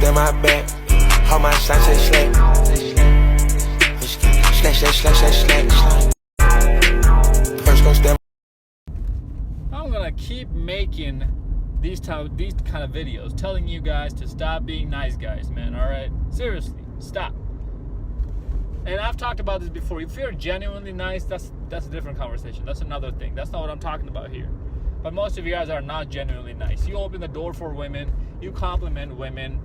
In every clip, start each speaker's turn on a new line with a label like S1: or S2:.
S1: stand my back. How my slime say slack. Slack. First gon' stand.
S2: I'm gonna keep making these kind of videos, telling you guys to stop being nice guys, man. All right, seriously, stop. And I've talked about this before. If you're genuinely nice, that's a different conversation. That's another thing. That's not what I'm talking about here. But most of you guys are not genuinely nice. You open the door for women. You compliment women.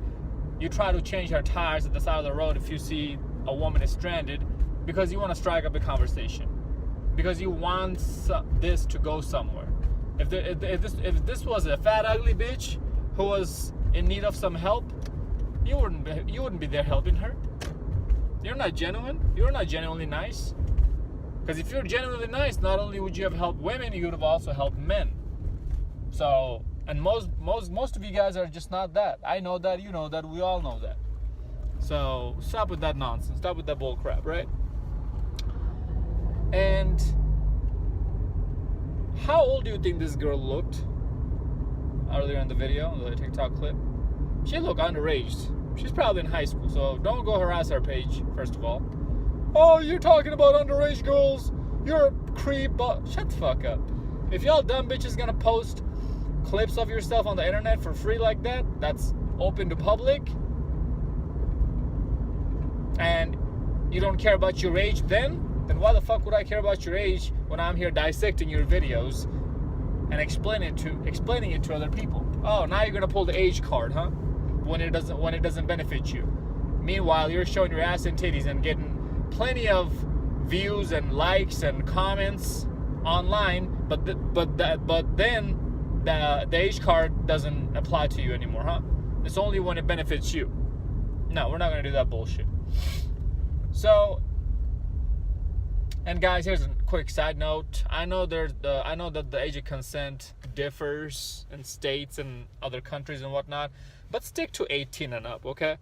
S2: You try to change her tires at the side of the road if you see a woman is stranded, because you want to strike up a conversation, because you want this to go somewhere. If this was a fat ugly bitch who was in need of some help, you wouldn't be there helping her. You're not genuine. You're not genuinely nice. Because if you're genuinely nice, not only would you have helped women, you would have also helped men. So, and most of you guys are just not that. I know that, you know that, we all know that. So stop with that nonsense. Stop with that bull crap, right? And how old do you think this girl looked earlier in the video, the TikTok clip? She looked underage. She's probably in high school, so don't go harass her page, first of all. Oh, you're talking about underage girls. You're a creep. Shut the fuck up. If y'all dumb bitches gonna post clips of yourself on the internet for free like that, that's open to public, and you don't care about your age, then why the fuck would I care about your age when I'm here dissecting your videos and explaining it to other people? Oh, now you're gonna pull the age card, huh? When it doesn't benefit you. Meanwhile, you're showing your ass and titties and getting plenty of views and likes and comments online, but then the age card doesn't apply to you anymore, huh? It's only when it benefits you. No, we're not gonna do that bullshit. So, and guys, here's a quick side note. I know that the age of consent differs in states and other countries and whatnot, but stick to 18 and up, okay?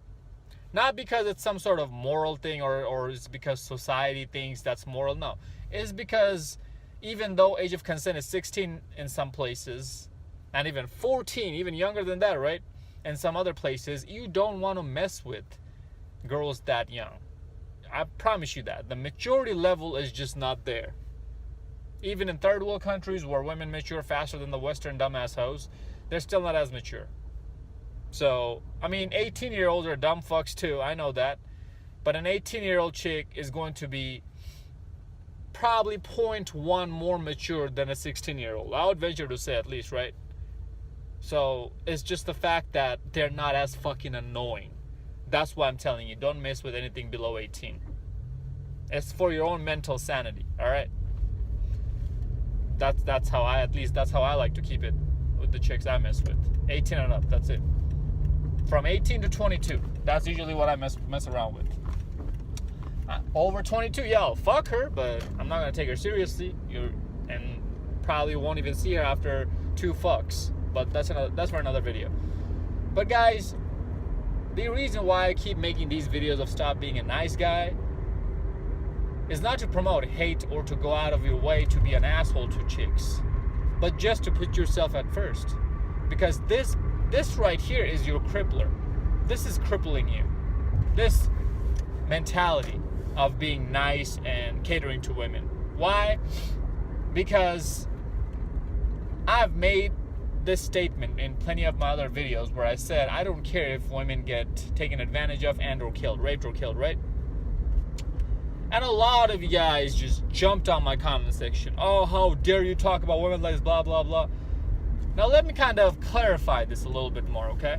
S2: Not because it's some sort of moral thing or it's because society thinks that's moral. No, it's because even though age of consent is 16 in some places, and even 14, even younger than that, right? In some other places, you don't want to mess with girls that young. I promise you that. The maturity level is just not there. Even in third world countries where women mature faster than the Western dumbass hoes, they're still not as mature. So, I mean, 18-year-olds are dumb fucks too, I know that. But an 18-year-old chick is going to be probably 0.1 more mature than a 16-year-old. I would venture to say, at least, right? So, it's just the fact that they're not as fucking annoying. That's why I'm telling you, don't mess with anything below 18. It's for your own mental sanity, all right? That's how I like to keep it with the chicks I mess with. 18 and up, that's it. From 18 to 22, that's usually what I mess around with. Over 22, yo, fuck her, but I'm not gonna take her seriously. And probably won't even see her after 2 fucks. But that's for another video. But guys, the reason why I keep making these videos of stop being a nice guy is not to promote hate or to go out of your way to be an asshole to chicks, but just to put yourself at first. Because this right here is your crippler. This is crippling you. This mentality of being nice and catering to women. Why? Because I've made this statement in plenty of my other videos where I said I don't care if women get taken advantage of and or killed, raped or killed, right? And a lot of you guys just jumped on my comment section. Oh, how dare you talk about women like this, blah, blah, blah. Now let me kind of clarify this a little bit more, okay?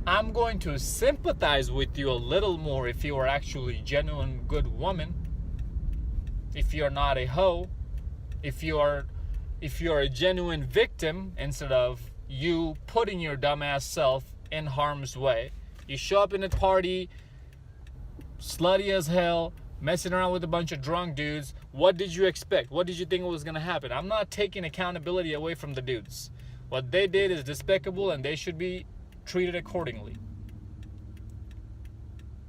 S2: I'm going to sympathize with you a little more if you are actually a genuine good woman. If you're not a hoe. If you're a genuine victim instead of you putting your dumbass self in harm's way. You show up in a party, slutty as hell, messing around with a bunch of drunk dudes. What did you expect? What did you think was going to happen? I'm not taking accountability away from the dudes. What they did is despicable and they should be treated accordingly.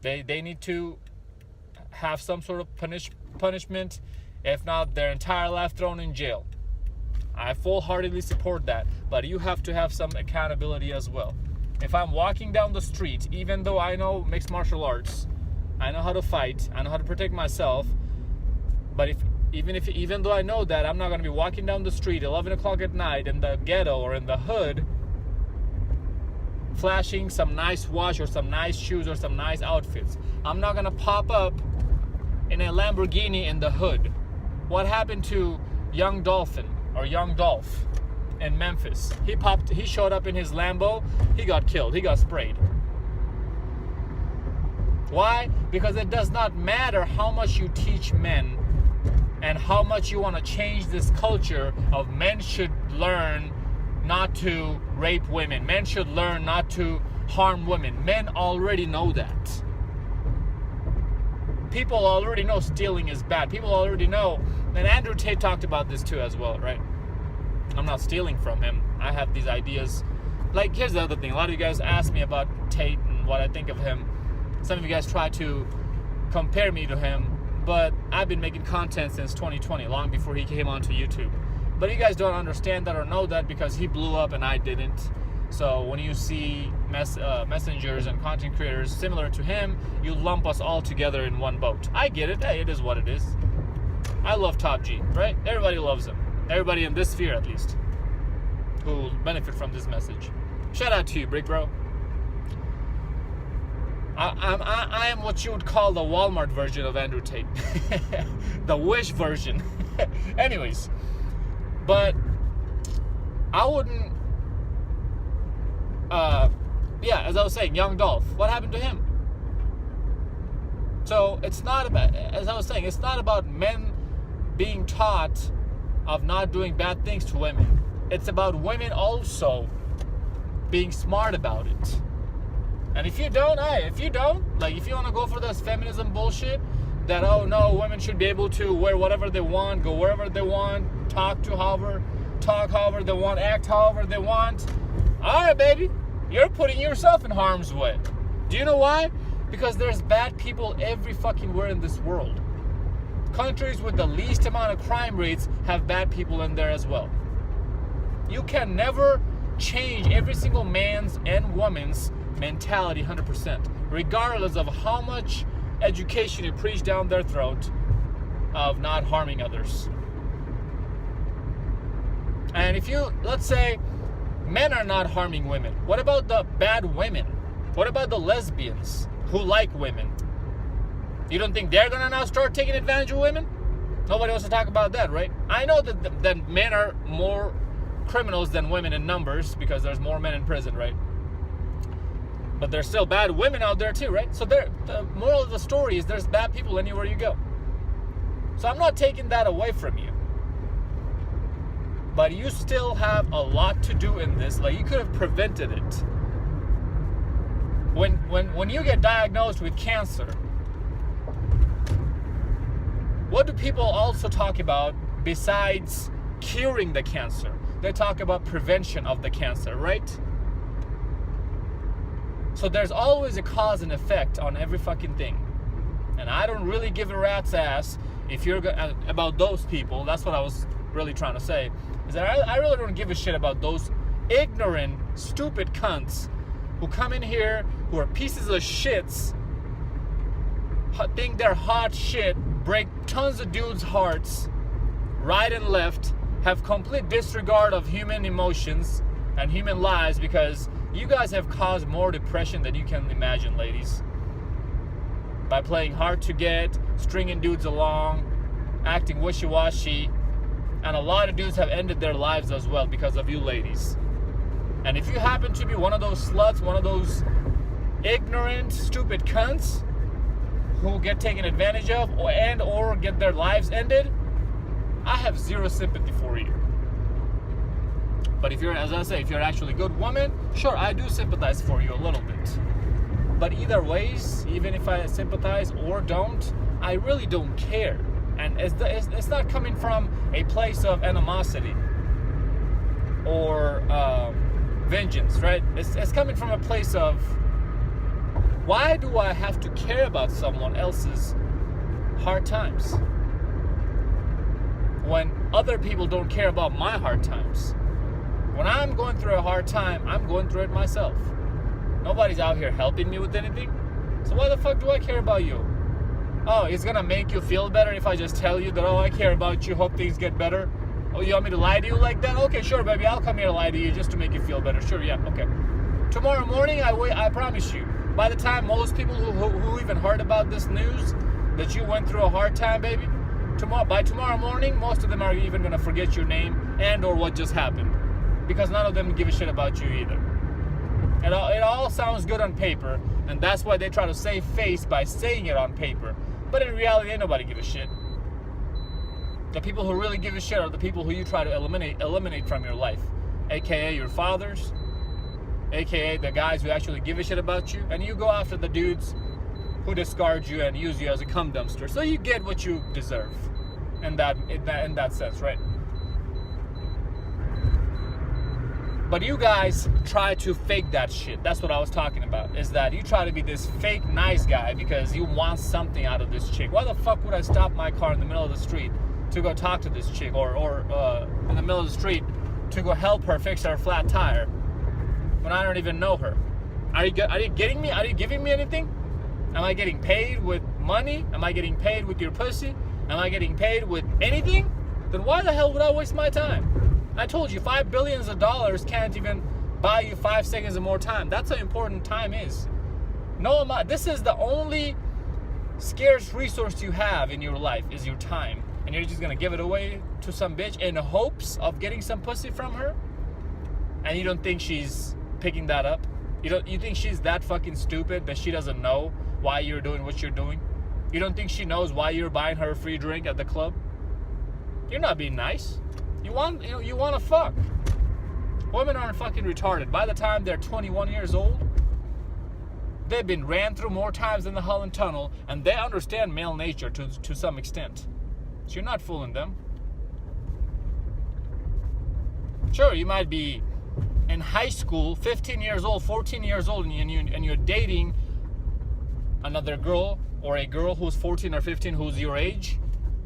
S2: They need to have some sort of punishment, if not their entire life thrown in jail. I full-heartedly support that, but you have to have some accountability as well. if I'm walking down the street, even though I know mixed martial arts, I know how to fight, I know how to protect myself, but even though I know that, I'm not going to be walking down the street 11 o'clock at night in the ghetto or in the hood flashing some nice watch or some nice shoes or some nice outfits. I'm not going to pop up in a Lamborghini in the hood. What happened to Young Dolphin or Young Dolph in Memphis? He showed up in his Lambo, he got killed, he got sprayed. Why? Because it does not matter how much you teach men and how much you want to change this culture of men should learn not to rape women. Men should learn not to harm women. Men already know that. People already know stealing is bad. People already know. And Andrew Tate talked about this too as well, right? I'm not stealing from him. I have these ideas. Like, here's the other thing. A lot of you guys ask me about Tate and what I think of him. Some of you guys try to compare me to him, but I've been making content since 2020, long before he came onto YouTube. But you guys don't understand that or know that because he blew up and I didn't. So when you see messengers and content creators similar to him, you lump us all together in one boat. I get it. Hey, it is what it is. I love Top G, right? Everybody loves him. Everybody in this sphere, at least, who will benefit from this message. Shout out to you, Brick Bro. I am what you would call the Walmart version of Andrew Tate. The Wish version. Anyways, but I wouldn't, as I was saying, Young Dolph, what happened to him? So it's not about, as I was saying, it's not about men being taught of not doing bad things to women. It's about women also being smart about it. And if you don't, if you want to go for this feminism bullshit, that, oh no, women should be able to wear whatever they want, go wherever they want, talk however they want, act however they want. All right, baby, you're putting yourself in harm's way. Do you know why? Because there's bad people every fucking where in this world. Countries with the least amount of crime rates have bad people in there as well. You can never change every single man's and woman's mentality 100%, regardless of how much education you preach down their throat of not harming others. And if you, let's say, men are not harming women, what about the bad women? What about the lesbians who like women? You don't think they're gonna now start taking advantage of women? Nobody wants to talk about that, right? I know that men are more criminals than women in numbers because there's more men in prison, right? But there's still bad women out there too, right? So the moral of the story is there's bad people anywhere you go. So I'm not taking that away from you. But you still have a lot to do in this. Like, you could have prevented it. When you get diagnosed with cancer, what do people also talk about besides curing the cancer? They talk about prevention of the cancer, right? So there's always a cause and effect on every fucking thing. And I don't really give a rat's ass if you're about those people. That's what I was really trying to say. Is that I really don't give a shit about those ignorant, stupid cunts who come in here, who are pieces of shits, think they're hot shit, break tons of dudes' hearts, right and left, have complete disregard of human emotions and human lives, because you guys have caused more depression than you can imagine, ladies. By playing hard to get, stringing dudes along, acting wishy-washy, and a lot of dudes have ended their lives as well because of you ladies. And if you happen to be one of those sluts, one of those ignorant, stupid cunts who get taken advantage of or get their lives ended, I have zero sympathy for you. But if you're, as I say, if you're actually a good woman, sure, I do sympathize for you a little bit. But either ways, even if I sympathize or don't, I really don't care. And it's not coming from a place of animosity or vengeance, right? It's coming from a place of, why do I have to care about someone else's hard times when other people don't care about my hard times? When I'm going through a hard time, I'm going through it myself. Nobody's out here helping me with anything. So why the fuck do I care about you? Oh, it's gonna make you feel better if I just tell you that, oh, I care about you, hope things get better. Oh, you want me to lie to you like that? Okay, sure, baby, I'll come here to lie to you just to make you feel better. Sure, yeah, okay. Tomorrow morning, I promise you, by the time most people who even heard about this news, that you went through a hard time, baby, by tomorrow morning, most of them are even gonna forget your name and or what just happened. Because none of them give a shit about you either. It all sounds good on paper, and that's why they try to save face by saying it on paper. But in reality, ain't nobody give a shit. The people who really give a shit are the people who you try to eliminate from your life. AKA your fathers, AKA the guys who actually give a shit about you, and you go after the dudes who discard you and use you as a cum dumpster. So you get what you deserve in that sense, right? But you guys try to fake that shit. That's what I was talking about. Is that you try to be this fake nice guy because you want something out of this chick. Why the fuck would I stop my car in the middle of the street to go talk to this chick, or in the middle of the street to go help her fix her flat tire when I don't even know her? Are you getting me? Are you giving me anything? Am I getting paid with money? Am I getting paid with your pussy? Am I getting paid with anything? Then why the hell would I waste my time? I told you, $5 billion can't even buy you 5 seconds of more time. That's how important time is. No amount. This is the only scarce resource you have in your life is your time. And you're just gonna give it away to some bitch in hopes of getting some pussy from her? And you don't think she's picking that up? You think she's that fucking stupid that she doesn't know why you're doing what you're doing? You don't think she knows why you're buying her a free drink at the club? You're not being nice. You want to fuck. Women aren't fucking retarded. By the time they're 21 years old, they've been ran through more times than the Holland Tunnel, and they understand male nature to some extent. So you're not fooling them. Sure, you might be in high school, 15 years old, 14 years old, and you're dating another girl, or a girl who's 14 or 15 who's your age,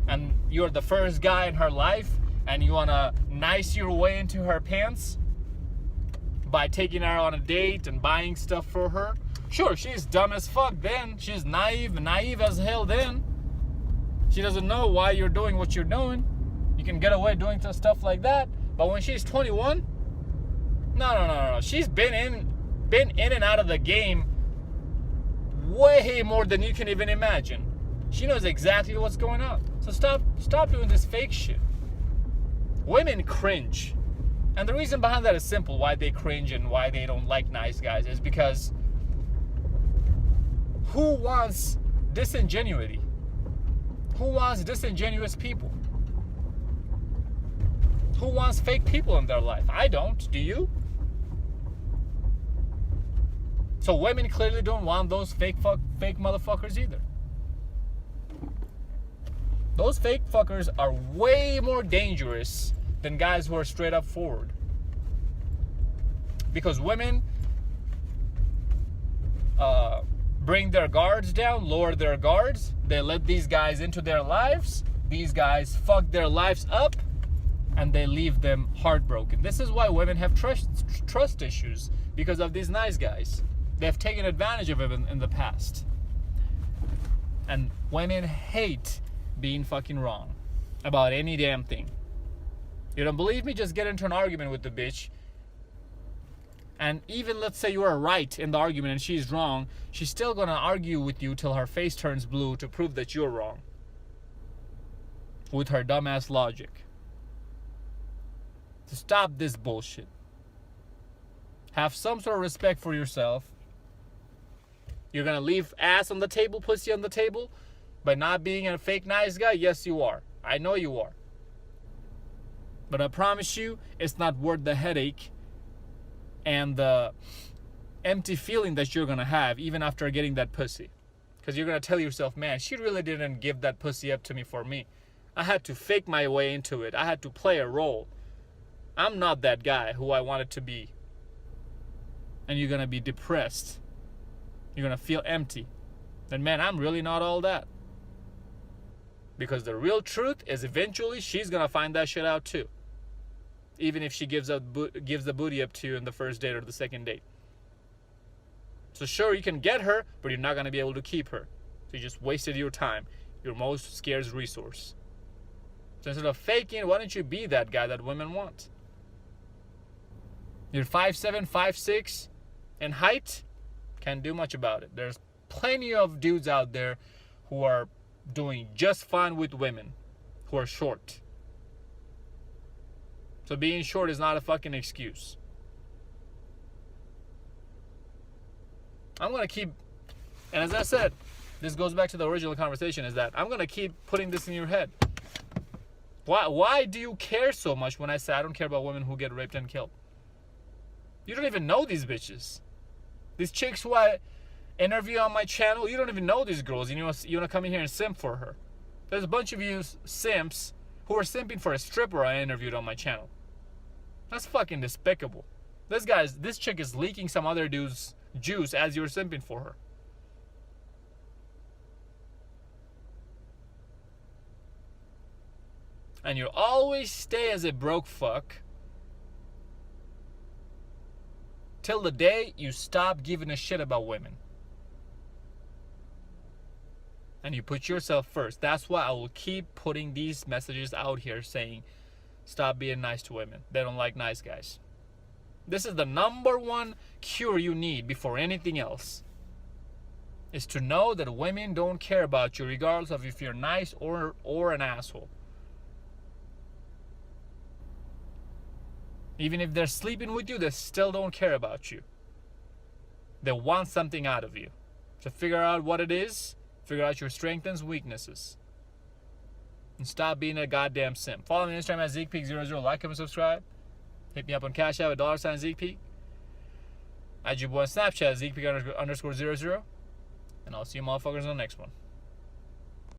S2: and you're the first guy in her life, and you want to nice your way into her pants by taking her on a date and buying stuff for her. Sure, she's dumb as fuck then. She's naive as hell then. She doesn't know why you're doing what you're doing. You can get away doing stuff like that. But when she's 21, no. She's been in and out of the game way more than you can even imagine. She knows exactly what's going on. So stop doing this fake shit. Women cringe. And the reason behind that is simple. Why they cringe and why they don't like nice guys is because who wants disingenuity? Who wants disingenuous people? Who wants fake people in their life? I don't. Do you? So women clearly don't want those fake motherfuckers either. Those fake fuckers are way more dangerous than guys who are straight up forward. Because women bring their guards down, lower their guards. They let these guys into their lives. These guys fuck their lives up, and they leave them heartbroken. This is why women have trust issues, because of these nice guys. They've taken advantage of them in the past. And women hate being fucking wrong about any damn thing. You don't believe me? Just get into an argument with the bitch. And even let's say you are right in the argument and she's wrong, she's still gonna argue with you till her face turns blue to prove that you're wrong. With her dumbass logic. So stop this bullshit. Have some sort of respect for yourself. You're gonna leave ass on the table, pussy on the table, by not being a fake nice guy? Yes, you are. I know you are. But I promise you, it's not worth the headache and the empty feeling that you're gonna have even after getting that pussy. Because you're gonna tell yourself, man, she really didn't give that pussy up to me for me. I had to fake my way into it. I had to play a role. I'm not that guy who I wanted to be. And you're gonna be depressed. You're gonna feel empty. Then man, I'm really not all that. Because the real truth is eventually she's gonna find that shit out too. Even if she gives the booty up to you in the first date or the second date. So sure, you can get her, but you're not going to be able to keep her. So you just wasted your time, your most scarce resource. So instead of faking, why don't you be that guy that women want? You're 5'7", 5'6", in height, can't do much about it. There's plenty of dudes out there who are doing just fine with women who are short. So being short is not a fucking excuse. I'm going to keep, and as I said, this goes back to the original conversation, is that I'm going to keep putting this in your head. Why do you care so much when I say I don't care about women who get raped and killed? You don't even know these bitches. These chicks who I interview on my channel, you don't even know these girls. You want to come in here and simp for her. There's a bunch of you simps who are simping for a stripper I interviewed on my channel. That's fucking despicable. This chick is leaking some other dude's juice as you're simping for her. And you always stay as a broke fuck till the day you stop giving a shit about women. And you put yourself first. That's why I will keep putting these messages out here saying, stop being nice to women. They don't like nice guys. This is the number one cure you need before anything else. Is to know that women don't care about you regardless of if you're nice or an asshole. Even if they're sleeping with you, they still don't care about you. They want something out of you. So figure out what it is. Figure out your strengths and weaknesses. And stop being a goddamn simp. Follow me on Instagram at ZekePeak00. Like, comment, subscribe. Hit me up on Cash App at $ZekePeak. Add your boy on Snapchat, ZekePeak_00. And I'll see you motherfuckers on the next one.